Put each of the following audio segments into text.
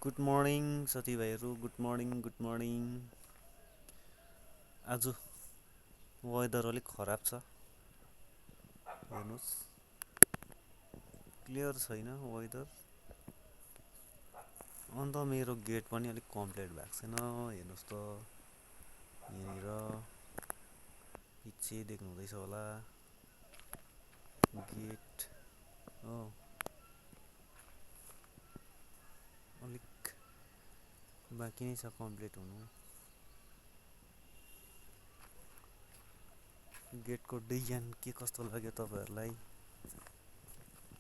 Good morning साथीभाइहरू, good morning. आज weather अलिक खराब छ, हेर्नुहोस्, क्लियर छैन वेदर। अन्त मेरो गेट पनि अलिक कम्प्लिट भएको छैन, हेर्नुहोस् त। यहाँनिर पछि देख्नु हुँदैछ होला गेट हो, अलिक बाँकी नै छ कम्प्लिट हुनु। गेटको डिजाइन के कस्तो लाग्यो तपाईँहरूलाई,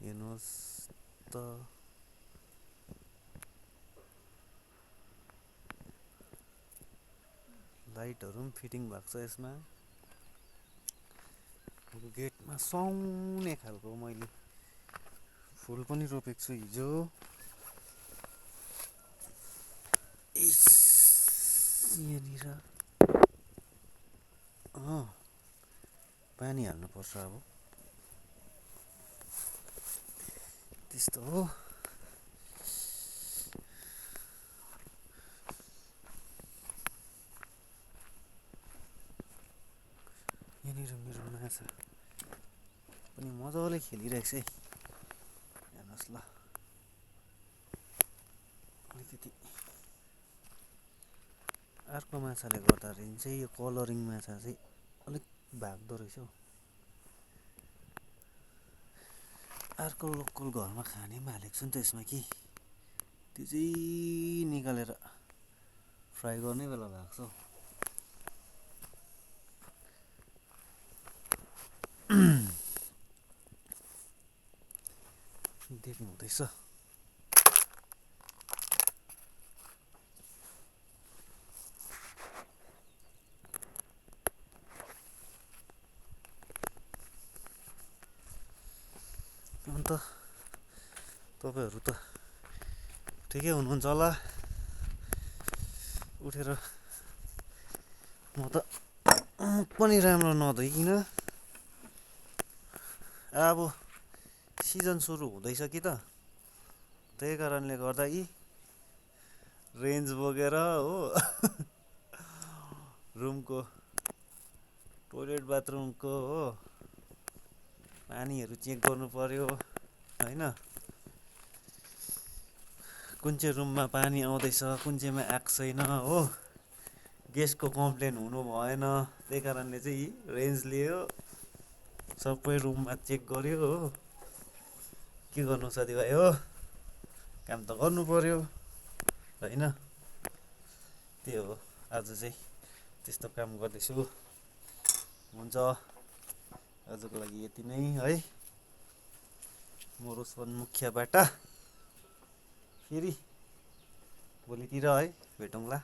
हेर्नुहोस् त। लाइटहरू पनि फिटिङ भएको छ यसमा। गेटमा सुहाउने खालको मैले फुल पनि रोपेको छु हिजो। यहाँनिर पानी हाल्नुपर्छ, अब त्यस्तो हो। यहाँनिर मेरो माछा पनि मजाले खेलिरहेको छ है, हेर्नुहोस् ल। अलिकति अर्को माछाले गर्दाखेरि चाहिँ यो कलरिङ माछा चाहिँ अलिक भाग्दो रहेछ हौ। अर्को लोकल घरमा खाने पनि हालेको छु नि त यसमा कि, त्यो चाहिँ निकालेर फ्राई गर्ने बेला भएको छ। देख्नु हुँदैछ। अन्त तपाईँहरू त ठिकै हुनुहुन्छ होला। उठेर म त पनि राम्रो नधोइकन, अब सिजन सुरु हुँदैछ कि त, त्यही कारणले गर्दा यी रेन्ज बोकेर हो रुमको टोइलेट बाथरुमको हो पानीहरू चेक गर्नु पर्यो होइन, कुन चाहिँ रुममा पानी आउँदैछ, कुन चाहिँमा आएको छैन हो। गेस्टको कम्प्लेन हुनु भएन, त्यही कारणले चाहिँ रेन्ज लियो, सबै रुममा चेक गर्यो हो। के गर्नु साथीभाइ हो, काम त गर्नु पर्यो होइन। त्यही हो, आज चाहिँ त्यस्तो काम गर्दैछु। हुन्छ, आजको लागि यति नै है। म रोशन मुखियाबाट फेरि भोलितिर है भेटौँला।